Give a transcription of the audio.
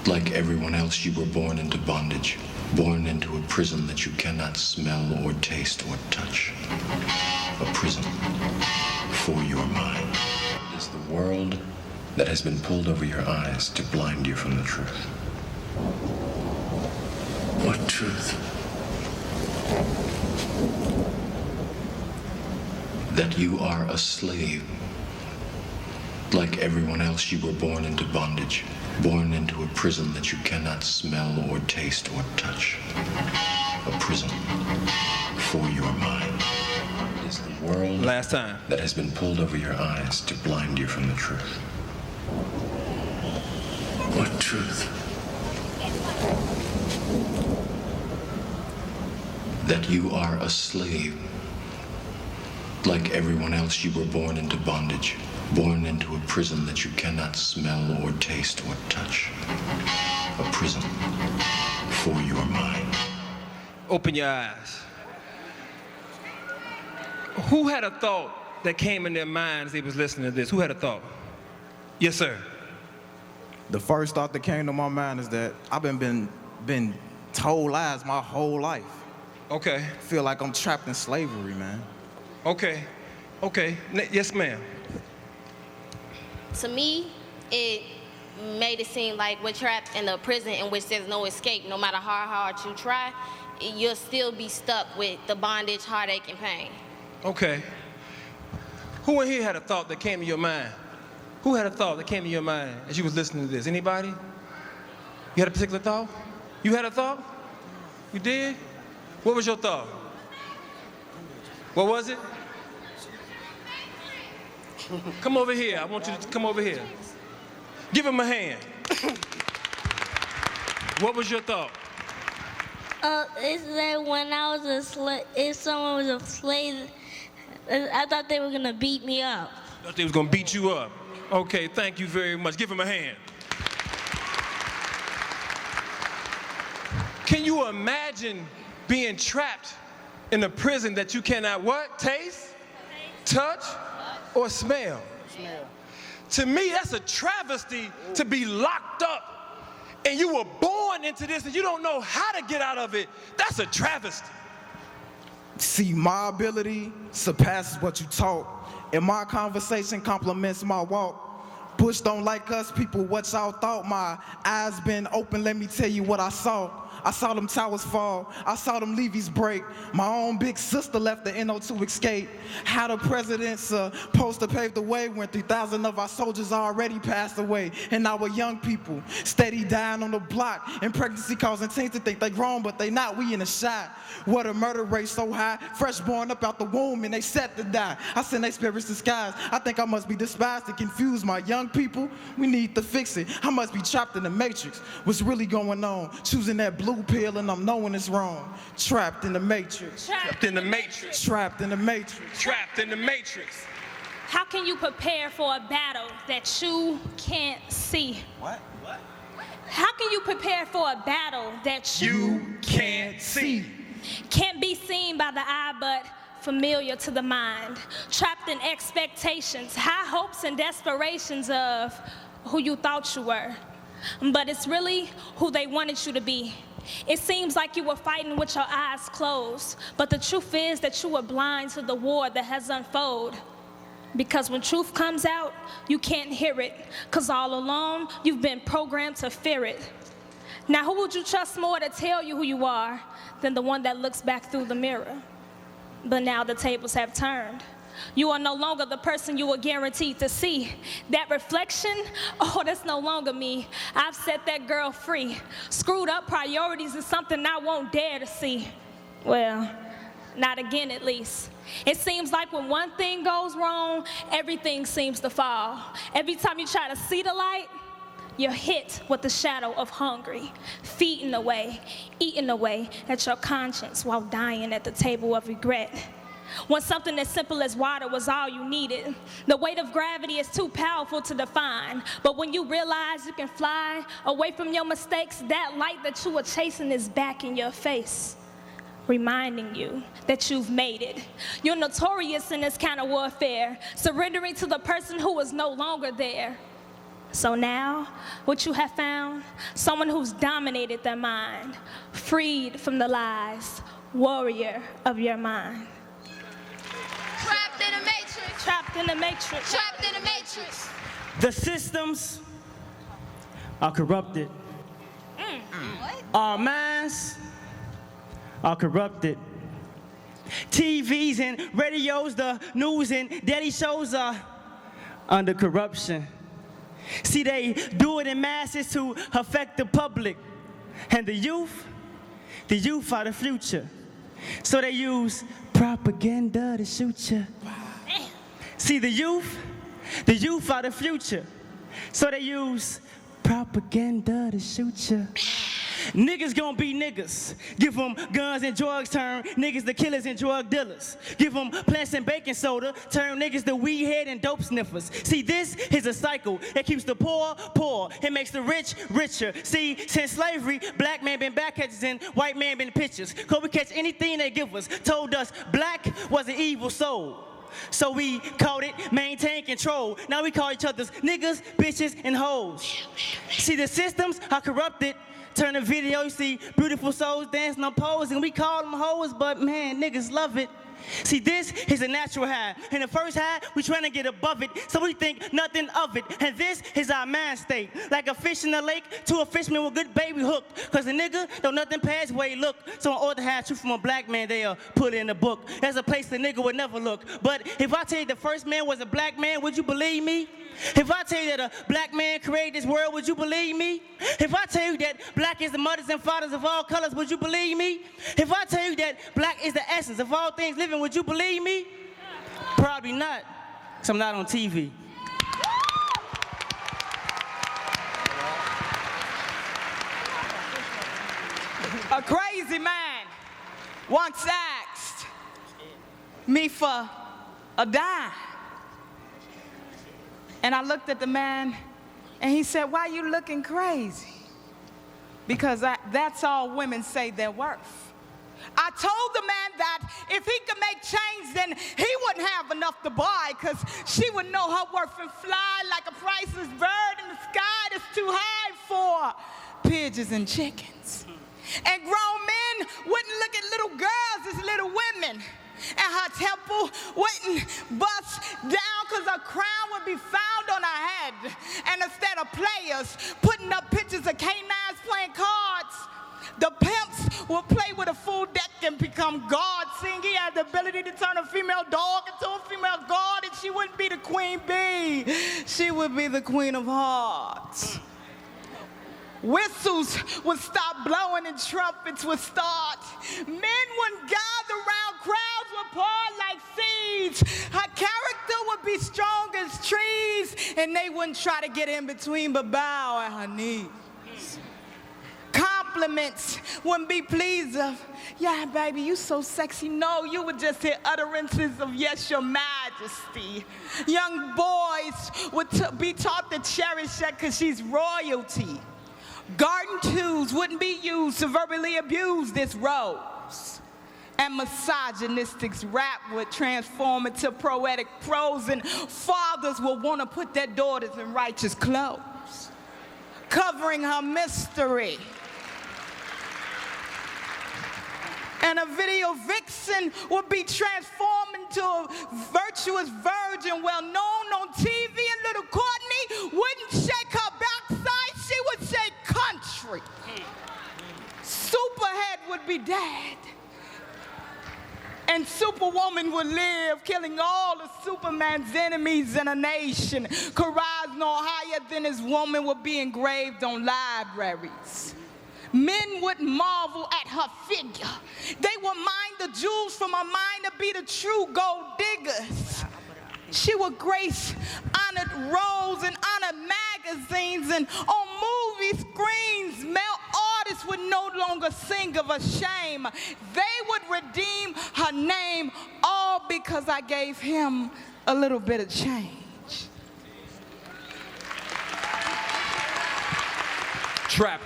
Like everyone else, you were born into bondage, born into a prison that you cannot smell or taste or touch. A prison for your mind. It is the world that has been pulled over your eyes to blind you from the truth. What truth? That you are a slave. Like everyone else, you were born into bondage, born into a prison that you cannot smell or taste or touch. A prison for your mind. It is the world that has been pulled over your eyes to blind you from the truth. What truth? That you are a slave. Like everyone else, you were born into bondage, born into a prison that you cannot smell or taste or touch. A prison for your mind. Open your eyes. Who had a thought that came in their mind as they was listening to this? Who had a thought? Yes, sir. The first thought that came to my mind is that I've been told lies my whole life. Okay. I feel like I'm trapped in slavery, man. Okay. Yes, ma'am. To me, it made it seem like we're trapped in a prison in which there's no escape. No matter how hard you try, you'll still be stuck with the bondage, heartache, and pain. Okay. Who in here had a thought that came to your mind? Who had a thought that came to your mind as you was listening to this? Anybody? You had a particular thought? You had a thought? You did? What was your thought? What was it? Come over here. I want you to come over here. Give him a hand. What was your thought? It's that when I was a slave, if someone was a slave, I thought they were gonna beat me up. Thought they was gonna beat you up. Okay, thank you very much. Give him a hand. Can you imagine being trapped in a prison that you cannot what? Taste, touch, or smell? To me, that's a travesty to be locked up and you were born into this and you don't know how to get out of it. That's a travesty. See, my ability surpasses what you taught, and my conversation complements my walk. Bush don't like us, people, what y'all thought? My eyes been open, let me tell you what I saw. I saw them towers fall, I saw them levees break. My own big sister left the NO2 escape. How the president's supposed to pave the way when 3,000 of our soldiers already passed away. And our young people steady dying on the block, and pregnancy causing teens to think they grown, but they not, we in a shot. What a murder rate so high, fresh born up out the womb and they set to die. I send they spirits disguised, I think I must be despised and confused. My young people, we need to fix it. I must be trapped in the matrix. What's really going on? Choosing that blue pill and I'm knowing it's wrong. Trapped in the matrix. Trapped in the matrix. Trapped in the matrix. Trapped in the matrix. How can you prepare for a battle that you can't see? What? How can you prepare for a battle that You can't see. can't be seen by the eye but familiar to the mind? Trapped in expectations, high hopes and desperations of who you thought you were, but it's really who they wanted you to be. It seems like you were fighting with your eyes closed, but the truth is that you were blind to the war that has unfolded. Because when truth comes out, you can't hear it, because all along, you've been programmed to fear it. Now, who would you trust more to tell you who you are than the one that looks back through the mirror? But now the tables have turned. You are no longer the person you were guaranteed to see. That reflection, oh, that's no longer me. I've set that girl free. Screwed up priorities is something I won't dare to see. Well, not again at least. It seems like when one thing goes wrong, everything seems to fall. Every time you try to see the light, you're hit with the shadow of hungry, feeding away, eating away at your conscience while dying at the table of regret. When something as simple as water was all you needed, the weight of gravity is too powerful to define. But when you realize you can fly away from your mistakes, that light that you were chasing is back in your face, reminding you that you've made it. You're notorious in this kind of warfare, surrendering to the person who is no longer there. So now, what you have found, someone who's dominated their mind, freed from the lies, warrior of your mind. Trapped in a matrix. Trapped in the matrix. Trapped in a matrix. The systems are corrupted. Our minds are corrupted. TVs and radios, the news and daily shows are under corruption. See, they do it in masses to affect the public. And the youth are the future. So they use propaganda to shoot you. See, the youth are the future. So they use propaganda to shoot you. Niggas gonna be niggas. Give them guns and drugs, turn niggas to killers and drug dealers. Give them plants and baking soda, turn niggas to weed head and dope sniffers. See, this is a cycle that keeps the poor poor. It makes the rich richer. See, since slavery, black man been back catchers and white man been pitchers. Cause we catch anything they give us. Told us black was an evil soul. So we called it maintain control. Now we call each other's niggas, bitches, and hoes. See, the systems are corrupted. Turn the video, you see beautiful souls dancing on poles, and we call them hoes, but man, niggas love it. See, this is a natural high. In the first high, we trying to get above it, so we think nothing of it. And this is our mind state. Like a fish in the lake to a fisherman with good baby hooked. Cause a nigga don't nothing past where he look. So in order to have truth from a black man, they'll put it in a book. There's a place the nigga would never look. But if I tell you the first man was a black man, would you believe me? If I tell you that a black man created this world, would you believe me? If I tell you that black is the mothers and fathers of all colors, would you believe me? If I tell you that black is the essence of all things living, would you believe me? Probably not, because I'm not on TV. A crazy man once asked me for a dime. And I looked at the man, and he said, "Why you looking crazy?" Because that's all women say they're worth. I told the man that if he could make change, then he wouldn't have enough to buy, because she would know her worth and fly like a priceless bird in the sky that's too high for pigeons and chickens. And grown men wouldn't look at little girls as little women. And her temple wouldn't bust down because her crown would be found on her head. And instead of players putting up pictures of canines playing cards, the pimps will play with a full deck and become gods. Seeing he had the ability to turn a female dog into a female god, and she wouldn't be the queen bee. She would be the queen of hearts. Whistles would stop blowing and trumpets would start. Men wouldn't gather round, crowds would pour like seeds. Her character would be strong as trees, and they wouldn't try to get in between but bow at her knees. Compliments wouldn't be pleased of, "Yeah, baby, you so sexy." No, you would just hear utterances of, "Yes, your majesty." Young boys would be taught to cherish her because she's royalty. Garden tools wouldn't be used to verbally abuse this rose. And misogynistic rap would transform into poetic prose, and fathers would want to put their daughters in righteous clothes, covering her mystery. And a video vixen would be transformed into a virtuous virgin, well known on TV, and little Courtney wouldn't shake her backside, she would shake country. Superhead would be dead, and Superwoman would live, killing all of Superman's enemies in a nation. Could rise no higher than his woman would be engraved on libraries. Men would marvel at her figure. They would mine the jewels from her mind to be the true gold diggers. She would grace honored roles and honored magazines, and on movie screens, male artists would no longer sing of her shame. They would redeem her name, all because I gave him a little bit of change. Trap.